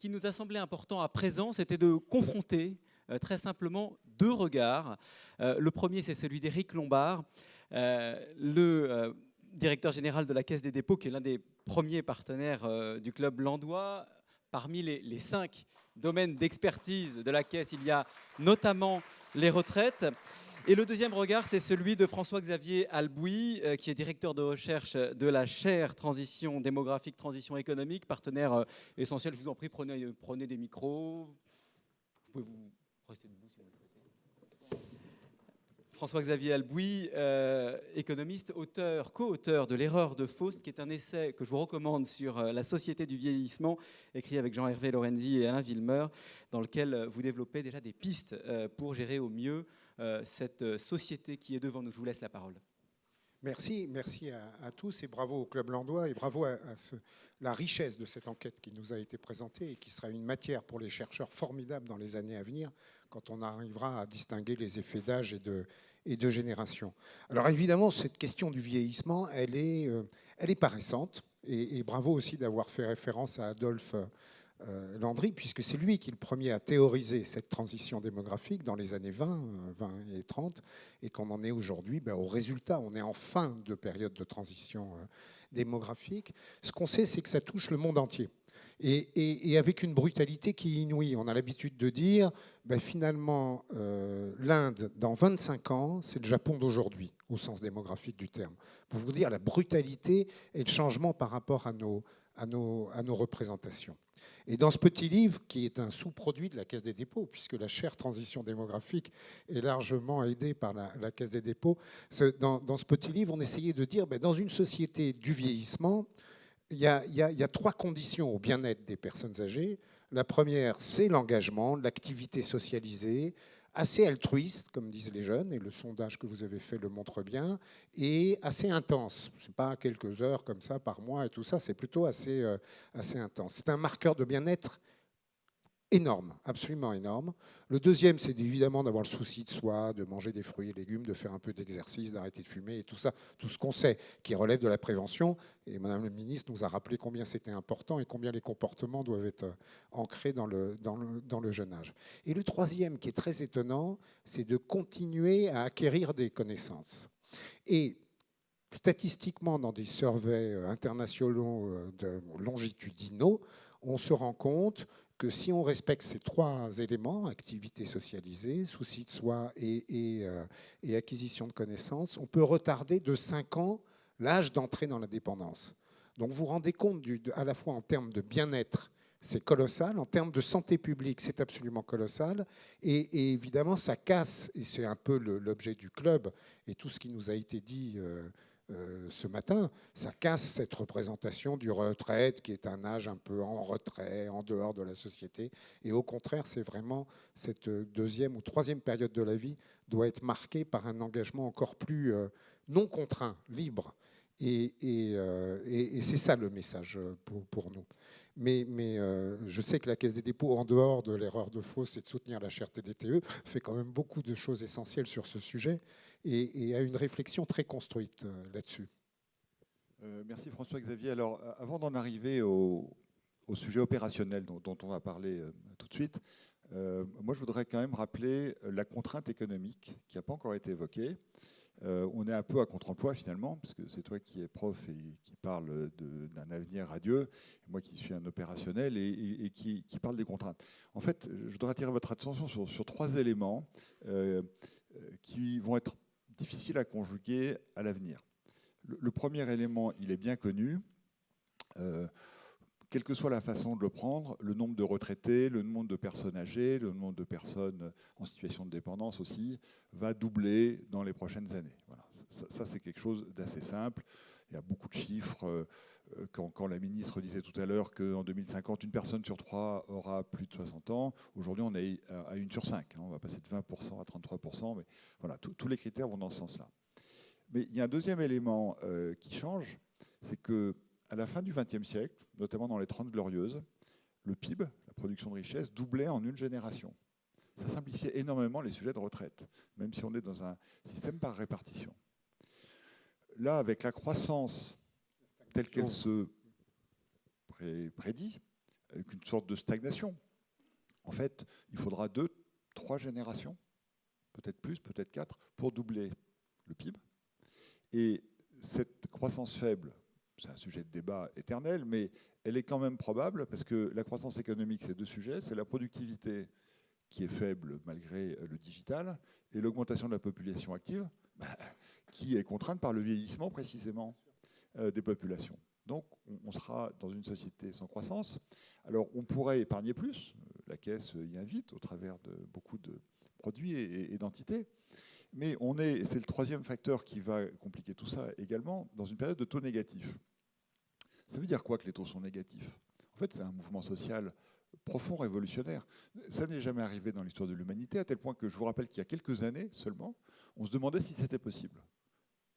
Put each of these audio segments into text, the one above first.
qui nous a semblé important à présent, c'était de confronter très simplement deux regards. Le premier, c'est celui d'Éric Lombard, le directeur général de la Caisse des dépôts, qui est l'un des premiers partenaires du club landois. Parmi les 5 domaines d'expertise de la Caisse, il y a notamment les retraites. Et le deuxième regard, c'est celui de François-Xavier Albouy, qui est directeur de recherche de la chaire Transition démographique, transition économique, partenaire essentiel. Je vous en prie, prenez des micros. Vous pouvez vous rester debout si vous le souhaitez. François-Xavier Albouy, économiste, auteur, co-auteur de L'erreur de Faust, qui est un essai que je vous recommande sur la société du vieillissement, écrit avec Jean-Hervé Lorenzi et Alain Villemeur, dans lequel vous développez déjà des pistes pour gérer au mieux cette société qui est devant nous. Je vous laisse la parole. Merci à tous et bravo au Club Landois et bravo à la richesse de cette enquête qui nous a été présentée et qui sera une matière pour les chercheurs formidable dans les années à venir quand on arrivera à distinguer les effets d'âge et de génération. Alors évidemment, cette question du vieillissement, elle est pas récente et bravo aussi d'avoir fait référence à Adolphe Landry, puisque c'est lui qui est le premier à théoriser cette transition démographique dans les années 20 et 30, et qu'on en est aujourd'hui au résultat. On est en fin de période de transition démographique. Ce qu'on sait, c'est que ça touche le monde entier. Et avec une brutalité qui est inouïe. On a l'habitude de dire, finalement, l'Inde, dans 25 ans, c'est le Japon d'aujourd'hui, au sens démographique du terme. Pour vous dire la brutalité et le changement par rapport à nos représentations. Et dans ce petit livre, qui est un sous-produit de la Caisse des dépôts, puisque la chaire transition démographique est largement aidée par la Caisse des dépôts, dans ce petit livre, on essayait de dire, dans une société du vieillissement, il y a 3 conditions au bien-être des personnes âgées. La première, c'est l'engagement, l'activité socialisée, assez altruiste, comme disent les jeunes, et le sondage que vous avez fait le montre bien, et assez intense. Ce n'est pas quelques heures comme ça par mois et tout ça, c'est plutôt assez intense. C'est un marqueur de bien-être énorme, absolument énorme. Le deuxième, c'est évidemment d'avoir le souci de soi, de manger des fruits et légumes, de faire un peu d'exercice, d'arrêter de fumer et tout ça, tout ce qu'on sait qui relève de la prévention. Et Madame la ministre nous a rappelé combien c'était important et combien les comportements doivent être ancrés dans le jeune âge. Et le troisième, qui est très étonnant, c'est de continuer à acquérir des connaissances. Et statistiquement, dans des surveys internationaux longitudinaux, on se rend compte que si on respecte ces 3 éléments, activité socialisée, souci de soi et acquisition de connaissances, on peut retarder de 5 ans l'âge d'entrée dans la dépendance. Donc vous vous rendez compte, à la fois en termes de bien-être, c'est colossal, en termes de santé publique, c'est absolument colossal, et évidemment, ça casse, et c'est un peu l'objet du club, et tout ce qui nous a été dit ce matin, ça casse cette représentation du retraite qui est un âge un peu en retrait, en dehors de la société. Et au contraire, c'est vraiment cette 2e ou 3e période de la vie doit être marquée par un engagement encore plus non contraint, libre. Et c'est ça le message pour nous. Mais je sais que la Caisse des dépôts, en dehors de l'erreur de Faust, c'est de soutenir la chaire TDTE, fait quand même beaucoup de choses essentielles sur ce sujet et a une réflexion très construite là-dessus. Merci François-Xavier. Alors, avant d'en arriver au sujet opérationnel dont on va parler tout de suite, moi je voudrais quand même rappeler la contrainte économique qui n'a pas encore été évoquée. On est un peu à contre-emploi finalement, parce que c'est toi qui es prof et qui parle d'un avenir radieux, moi qui suis un opérationnel et qui parle des contraintes. En fait, je voudrais attirer votre attention sur 3 éléments qui vont être difficiles à conjuguer à l'avenir. Le premier élément, il est bien connu. Quelle que soit la façon de le prendre, le nombre de retraités, le nombre de personnes âgées, le nombre de personnes en situation de dépendance aussi, va doubler dans les prochaines années. Voilà. Ça c'est quelque chose d'assez simple. Il y a beaucoup de chiffres. Quand la ministre disait tout à l'heure qu'en 2050, une personne sur 3 aura plus de 60 ans, aujourd'hui on est à 1 sur 5. On va passer de 20% à 33%. Mais voilà, tous les critères vont dans ce sens-là. Mais il y a un deuxième élément qui change, c'est que à la fin du XXe siècle, notamment dans les 30 glorieuses, le PIB, la production de richesse, doublait en une génération. Ça simplifiait énormément les sujets de retraite, même si on est dans un système par répartition. Là, avec la croissance telle qu'elle se prédit, avec une sorte de stagnation. En fait, il faudra 2, 3 générations, peut-être plus, peut-être 4, pour doubler le PIB. Et cette croissance faible, c'est un sujet de débat éternel, mais elle est quand même probable parce que la croissance économique, c'est 2 sujets. C'est la productivité qui est faible malgré le digital et l'augmentation de la population active qui est contrainte par le vieillissement précisément des populations. Donc on sera dans une société sans croissance. Alors on pourrait épargner plus, la Caisse y invite au travers de beaucoup de produits et d'entités, mais c'est le 3e facteur qui va compliquer tout ça également, dans une période de taux négatifs. Ça veut dire quoi que les taux sont négatifs? En fait, c'est un mouvement social profond, révolutionnaire. Ça n'est jamais arrivé dans l'histoire de l'humanité, à tel point que je vous rappelle qu'il y a quelques années seulement, on se demandait si c'était possible.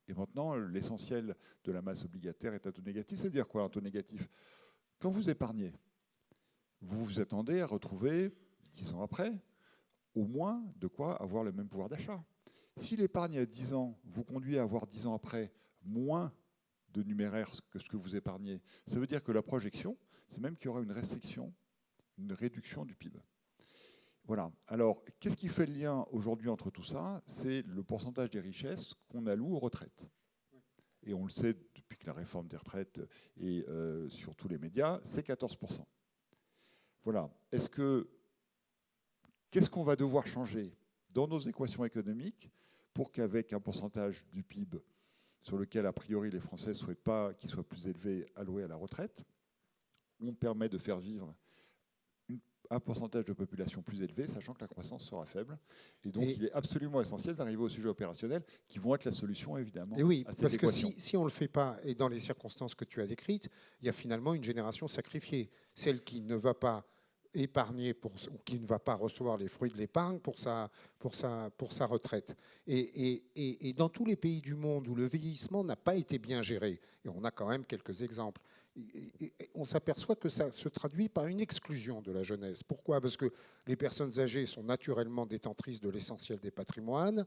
Et maintenant, l'essentiel de la masse obligataire est à taux négatif. Ça veut dire quoi, un taux négatif? Quand vous épargnez, vous vous attendez à retrouver, 10 ans après, au moins de quoi avoir le même pouvoir d'achat. Si l'épargne à 10 ans vous conduit à avoir 10 ans après moins de numéraire que ce que vous épargnez, ça veut dire que la projection, c'est même qu'il y aura une restriction, une réduction du PIB. Voilà. Alors, qu'est-ce qui fait le lien aujourd'hui entre tout ça? C'est le pourcentage des richesses qu'on alloue aux retraites. Et on le sait depuis que la réforme des retraites est sur tous les médias, c'est 14%. Voilà. Qu'est-ce qu'on va devoir changer dans nos équations économiques pour qu'avec un pourcentage du PIB sur lequel, a priori, les Français ne souhaitent pas qu'il soit plus élevé alloué à la retraite, on permet de faire vivre un pourcentage de population plus élevé, sachant que la croissance sera faible. Et donc, il est absolument essentiel d'arriver aux sujets opérationnels qui vont être la solution, évidemment, et oui, à cette parce équation. que si on ne le fait pas, et dans les circonstances que tu as décrites, il y a finalement une génération sacrifiée. Celle qui ne va pas épargner, ou qui ne va pas recevoir les fruits de l'épargne pour sa retraite. Et dans tous les pays du monde où le vieillissement n'a pas été bien géré, et on a quand même quelques exemples, on s'aperçoit que ça se traduit par une exclusion de la jeunesse. Pourquoi? Parce que les personnes âgées sont naturellement détentrices de l'essentiel des patrimoines.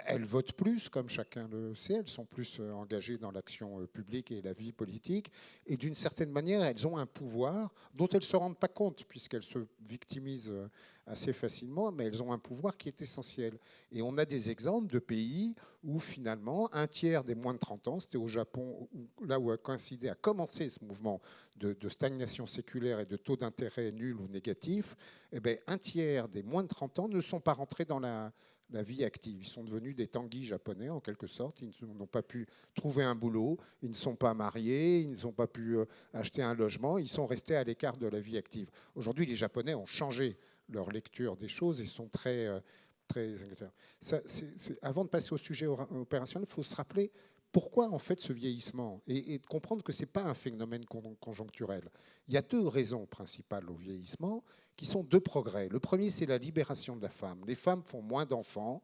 Elles votent plus, comme chacun le sait, elles sont plus engagées dans l'action publique et la vie politique. Et d'une certaine manière, elles ont un pouvoir dont elles ne se rendent pas compte, puisqu'elles se victimisent assez facilement, mais elles ont un pouvoir qui est essentiel. Et on a des exemples de pays où finalement, un tiers des moins de 30 ans, c'était au Japon, là où a coïncidé, a commencé ce mouvement de stagnation séculaire et de taux d'intérêt nul ou négatif, eh bien, un tiers des moins de 30 ans ne sont pas rentrés dans la vie active. Ils sont devenus des tanguis japonais, en quelque sorte. Ils n'ont pas pu trouver un boulot, ils ne sont pas mariés, ils n'ont pas pu acheter un logement, ils sont restés à l'écart de la vie active. Aujourd'hui, les Japonais ont changé leur lecture des choses et sont très... Avant de passer au sujet opérationnel, il faut se rappeler pourquoi en fait ce vieillissement et de comprendre que ce n'est pas un phénomène conjoncturel. Il y a 2 raisons principales au vieillissement qui sont 2 progrès. Le premier, c'est la libération de la femme. Les femmes font moins d'enfants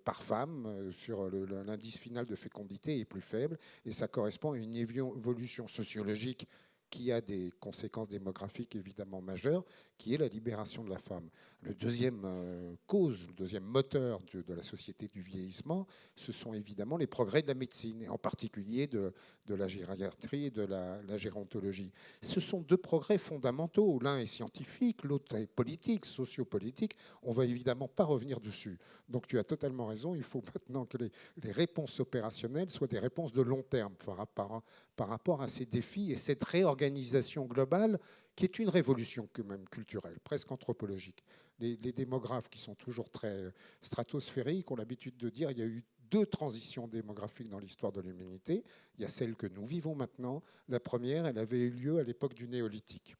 par femme, sur l'indice final de fécondité est plus faible, et ça correspond à une évolution sociologique qui a des conséquences démographiques évidemment majeures, qui est la libération de la femme. Le deuxième cause, le deuxième moteur de la société du vieillissement, ce sont évidemment les progrès de la médecine, et en particulier de la gériatrie et de la gérontologie. Ce sont 2 progrès fondamentaux. L'un est scientifique, l'autre est politique, sociopolitique. On ne va évidemment pas revenir dessus. Donc tu as totalement raison, il faut maintenant que les réponses opérationnelles soient des réponses de long terme par rapport à ces défis et cette réorganisation globale qui est une révolution même culturelle, presque anthropologique. Les démographes qui sont toujours très stratosphériques ont l'habitude de dire qu'il y a eu 2 transitions démographiques dans l'histoire de l'humanité. Il y a celle que nous vivons maintenant. La première, elle avait eu lieu à l'époque du néolithique.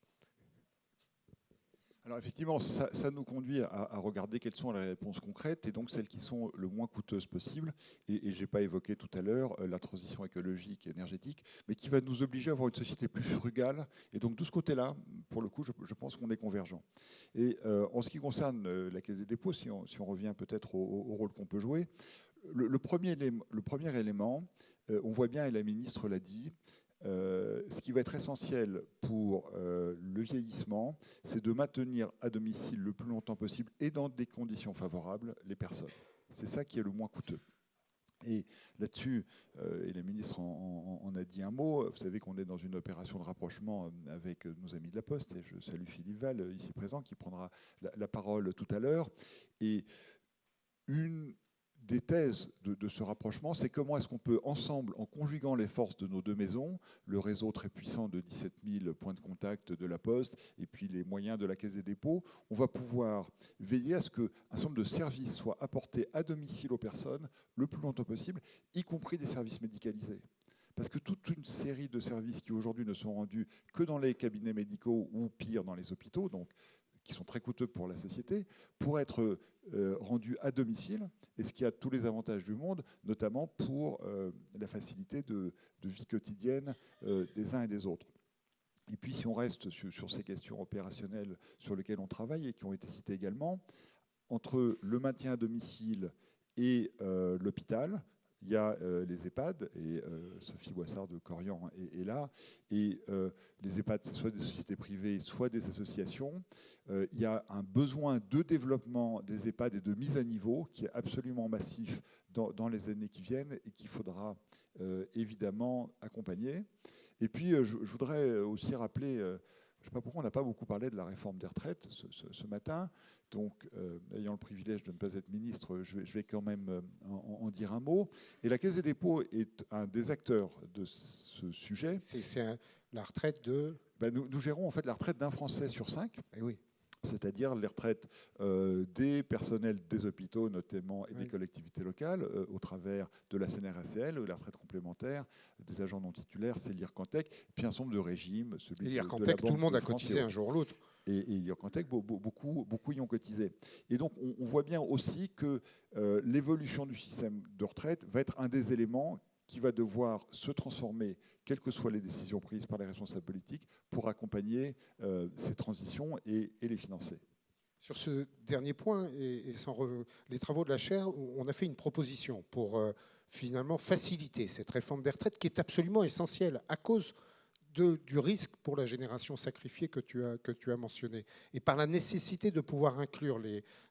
Alors effectivement, ça nous conduit à regarder quelles sont les réponses concrètes et donc celles qui sont le moins coûteuses possible. Et je n'ai pas évoqué tout à l'heure la transition écologique et énergétique, mais qui va nous obliger à avoir une société plus frugale. Et donc de ce côté-là, pour le coup, je pense qu'on est convergent. Et en ce qui concerne la Caisse des dépôts, si on revient peut-être au rôle qu'on peut jouer, le premier élément, on voit bien, et la ministre l'a dit, ce qui va être essentiel pour le vieillissement, c'est de maintenir à domicile le plus longtemps possible et dans des conditions favorables les personnes. C'est ça qui est le moins coûteux. Et là-dessus, et la ministre en a dit un mot, vous savez qu'on est dans une opération de rapprochement avec nos amis de la Poste, et je salue Philippe Val, ici présent, qui prendra la parole tout à l'heure. Et une des thèses de ce rapprochement, c'est comment est-ce qu'on peut ensemble, en conjuguant les forces de nos deux maisons, le réseau très puissant de 17 000 points de contact de la Poste et puis les moyens de la Caisse des dépôts, on va pouvoir veiller à ce qu'un certain nombre de services soient apportés à domicile aux personnes le plus longtemps possible, y compris des services médicalisés. Parce que toute une série de services qui aujourd'hui ne sont rendus que dans les cabinets médicaux ou pire dans les hôpitaux, donc qui sont très coûteux pour la société, pour être rendus à domicile, et ce qui a tous les avantages du monde, notamment pour la facilité de vie quotidienne des uns et des autres. Et puis si on reste sur ces questions opérationnelles sur lesquelles on travaille et qui ont été citées également, entre le maintien à domicile et l'hôpital, il y a les EHPAD, et Sophie Boissard de Corian est là, et les EHPAD, c'est soit des sociétés privées, soit des associations. Il y a un besoin de développement des EHPAD et de mise à niveau qui est absolument massif dans les années qui viennent et qu'il faudra évidemment accompagner. Et puis, je voudrais aussi rappeler, je ne sais pas pourquoi on n'a pas beaucoup parlé de la réforme des retraites ce matin. Donc, ayant le privilège de ne pas être ministre, je vais quand même en dire un mot. Et la Caisse des dépôts est un des acteurs de ce sujet. C'est la retraite de... Nous gérons en fait la retraite d'un Français sur 5. Eh oui. C'est-à-dire les retraites des personnels des hôpitaux notamment et des collectivités locales au travers de la CNRACL, de la retraite complémentaire, des agents non titulaires, c'est l'IRCANTEC, puis un certain nombre de régimes. Et l'IRCANTEC, tout le monde a cotisé un jour ou l'autre. Et l'IRCANTEC, beaucoup y ont cotisé. Et donc on voit bien aussi que l'évolution du système de retraite va être un des éléments qui va devoir se transformer, quelles que soient les décisions prises par les responsables politiques, pour accompagner ces transitions et les financer. Sur ce dernier point, et les travaux de la chaire, on a fait une proposition pour finalement faciliter cette réforme des retraites qui est absolument essentielle à cause du risque pour la génération sacrifiée que tu as mentionné, et par la nécessité de pouvoir inclure,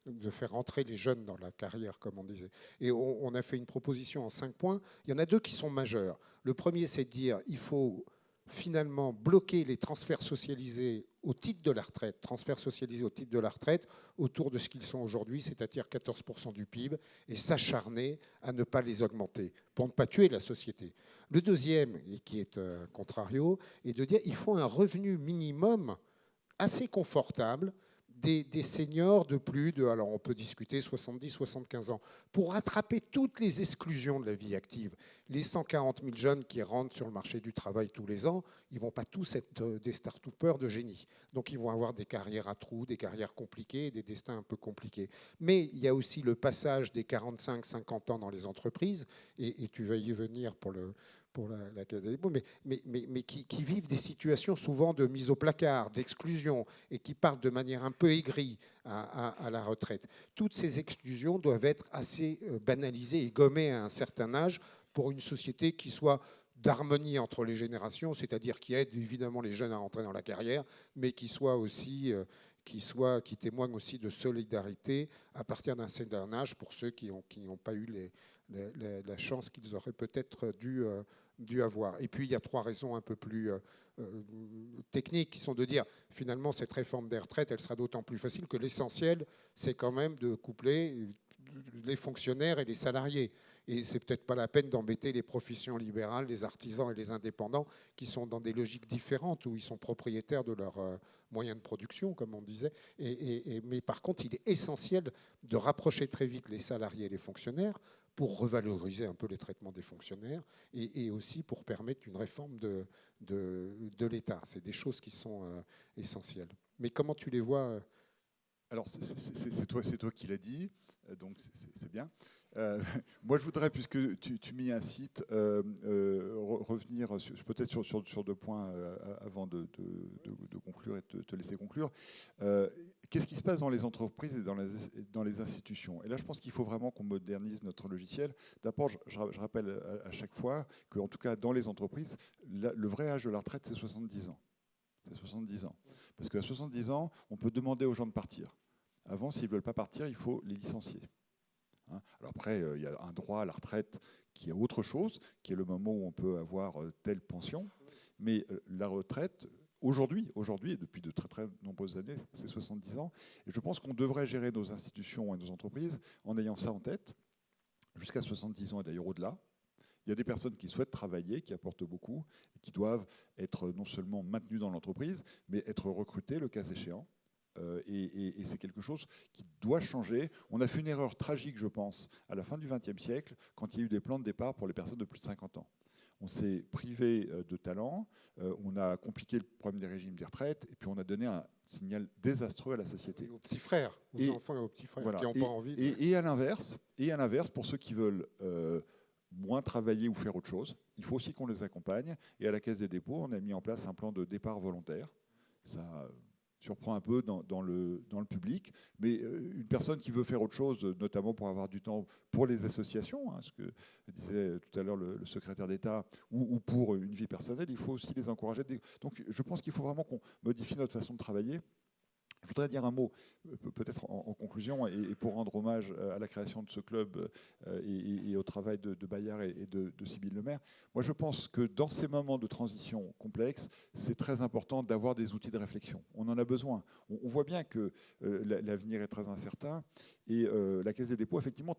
de faire entrer les jeunes dans la carrière, comme on disait. Et on a fait une proposition en 5 points. Il y en a 2 qui sont majeurs. Le premier, c'est de dire il faut finalement bloquer les transferts socialisés au titre de la retraite, autour de ce qu'ils sont aujourd'hui, c'est-à-dire 14% du PIB, et s'acharner à ne pas les augmenter, pour ne pas tuer la société. Le deuxième, et qui est contrario, est de dire qu'il faut un revenu minimum assez confortable des seniors de plus de, alors on peut discuter, 70, 75 ans, pour rattraper toutes les exclusions de la vie active. Les 140 000 jeunes qui rentrent sur le marché du travail tous les ans, ils ne vont pas tous être des start-upers de génie. Donc ils vont avoir des carrières à trous, des carrières compliquées, des destins un peu compliqués. Mais il y a aussi le passage des 45-50 ans dans les entreprises, et tu vas y venir pour la Caisse des dépôts, mais qui vivent des situations souvent de mise au placard, d'exclusion, et qui partent de manière un peu aigrie à la retraite. Toutes ces exclusions doivent être assez banalisées et gommées à un certain âge pour une société qui soit d'harmonie entre les générations, c'est-à-dire qui aide évidemment les jeunes à rentrer dans la carrière, mais qui soit aussi... qui témoigne aussi de solidarité à partir d'un certain âge pour ceux qui n'ont pas eu la chance qu'ils auraient peut-être dû avoir. Et puis, il y a 3 raisons un peu plus techniques qui sont de dire, finalement, cette réforme des retraites, elle sera d'autant plus facile que l'essentiel, c'est quand même de coupler les fonctionnaires et les salariés. Et c'est peut-être pas la peine d'embêter les professions libérales, les artisans et les indépendants qui sont dans des logiques différentes où ils sont propriétaires de leurs moyens de production, comme on disait. Mais par contre, il est essentiel de rapprocher très vite les salariés et les fonctionnaires pour revaloriser un peu les traitements des fonctionnaires et aussi pour permettre une réforme de l'État. C'est des choses qui sont essentielles. Mais comment tu les vois Alors, c'est toi qui l'as dit, donc c'est bien. Moi, je voudrais, puisque tu m'y incites, revenir peut-être sur 2 points avant de conclure et de te laisser conclure. Qu'est-ce qui se passe dans les entreprises et dans les institutions? Et là, je pense qu'il faut vraiment qu'on modernise notre logiciel. D'abord, je rappelle à chaque fois qu'en tout cas, dans les entreprises, le vrai âge de la retraite, c'est 70 ans. C'est 70 ans. Parce qu'à 70 ans, on peut demander aux gens de partir. Avant, s'ils ne veulent pas partir, il faut les licencier. hein. Alors après, il y a un droit à la retraite qui est autre chose, qui est le moment où on peut avoir telle pension. Mais la retraite, aujourd'hui, et depuis de très très nombreuses années, c'est 70 ans. Et je pense qu'on devrait gérer nos institutions et nos entreprises en ayant ça en tête, jusqu'à 70 ans et d'ailleurs au-delà. Il y a des personnes qui souhaitent travailler, qui apportent beaucoup, et qui doivent être non seulement maintenues dans l'entreprise, mais être recrutées le cas échéant. Et c'est quelque chose qui doit changer. On a fait une erreur tragique, je pense, à la fin du XXe siècle, quand il y a eu des plans de départ pour les personnes de plus de 50 ans. On s'est privé de talent, on a compliqué le problème des régimes des retraites, et puis on a donné un signal désastreux à la société. Et aux petits frères, aux enfants et aux petits frères voilà, qui n'ont pas envie. Et à l'inverse, pour ceux qui veulent moins travailler ou faire autre chose, il faut aussi qu'on les accompagne. Et à la Caisse des dépôts, on a mis en place un plan de départ volontaire. Ça surprend un peu dans le public, mais une personne qui veut faire autre chose, notamment pour avoir du temps pour les associations, hein, ce que disait tout à l'heure le secrétaire d'État, ou pour une vie personnelle, il faut aussi les encourager. Donc je pense qu'il faut vraiment qu'on modifie notre façon de travailler. Je voudrais dire un mot, peut-être en conclusion, et pour rendre hommage à la création de ce club et au travail de Bayard et de Sybille Lemaire. Moi, je pense que dans ces moments de transition complexes, c'est très important d'avoir des outils de réflexion. On en a besoin. On voit bien que l'avenir est très incertain, et la Caisse des dépôts, effectivement,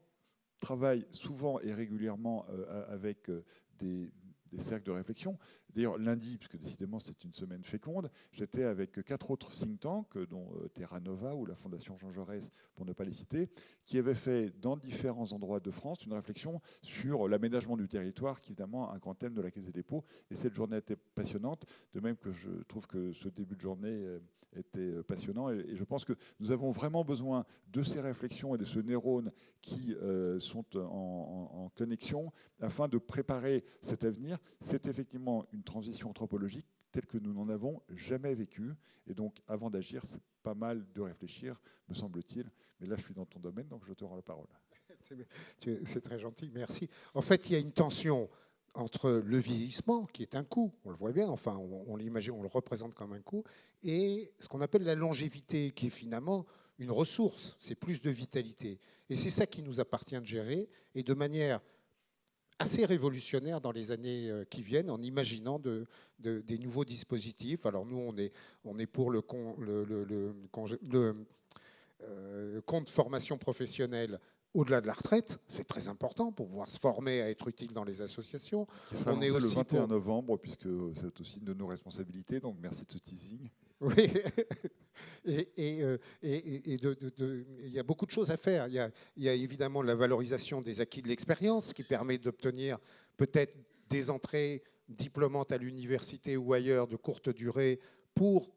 travaille souvent et régulièrement avec des cercles de réflexion. D'ailleurs, lundi, puisque décidément c'est une semaine féconde, j'étais avec 4 autres think tanks, dont Terra Nova ou la Fondation Jean Jaurès, pour ne pas les citer, qui avaient fait dans différents endroits de France une réflexion sur l'aménagement du territoire, qui est évidemment un grand thème de la Caisse des dépôts. Et cette journée était passionnante, de même que je trouve que ce début de journée était passionnant. Et je pense que nous avons vraiment besoin de ces réflexions et de ce neurone qui sont en connexion afin de préparer cet avenir. C'est effectivement une transition anthropologique telle que nous n'en avons jamais vécu. Et donc, avant d'agir, c'est pas mal de réfléchir, me semble-t-il. Mais là, je suis dans ton domaine, donc je te rends la parole. C'est très gentil, merci. En fait, il y a une tension entre le vieillissement, qui est un coût, on le voit bien, enfin, on l'imagine, on le représente comme un coût, et ce qu'on appelle la longévité, qui est finalement une ressource, c'est plus de vitalité. Et c'est ça qui nous appartient de gérer, et de manière assez révolutionnaire dans les années qui viennent, en imaginant des nouveaux dispositifs. Alors nous, on est pour le compte formation professionnelle au-delà de la retraite. C'est très important pour pouvoir se former à être utile dans les associations. Qui sera lancé le 21 novembre, puisque c'est aussi une de nos responsabilités, donc merci de ce teasing. Oui, il y a beaucoup de choses à faire. Il y a évidemment la valorisation des acquis de l'expérience qui permet d'obtenir peut-être des entrées diplômantes à l'université ou ailleurs de courte durée pour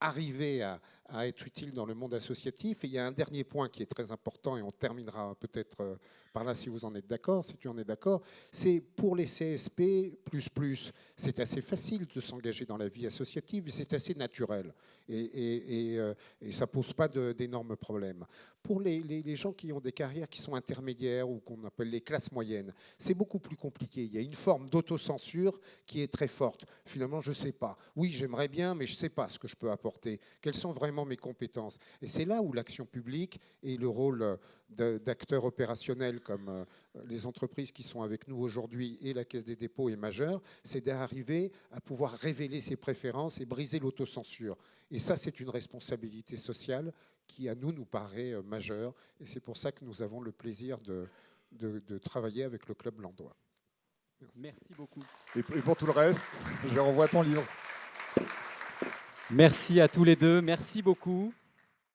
arriver à être utile dans le monde associatif. Et il y a un dernier point qui est très important, et on terminera peut-être par là si vous en êtes d'accord, si tu en es d'accord, c'est pour les CSP++, c'est assez facile de s'engager dans la vie associative, c'est assez naturel, et ça ne pose pas d'énormes problèmes. Pour les gens qui ont des carrières qui sont intermédiaires ou qu'on appelle les classes moyennes, c'est beaucoup plus compliqué. Il y a une forme d'autocensure qui est très forte. Finalement, je ne sais pas. Oui, j'aimerais bien, mais je ne sais pas ce que je peux apporter. Quelles sont vraiment mes compétences? Et c'est là où l'action publique et le rôle d'acteurs opérationnels comme les entreprises qui sont avec nous aujourd'hui et la Caisse des dépôts est majeur, c'est d'arriver à pouvoir révéler ses préférences et briser l'autocensure. Et ça, c'est une responsabilité sociale qui, à nous paraît majeure. Et c'est pour ça que nous avons le plaisir de travailler avec le Club Landois. Merci beaucoup. Et pour tout le reste, je renvoie ton livre. Merci à tous les deux. Merci beaucoup.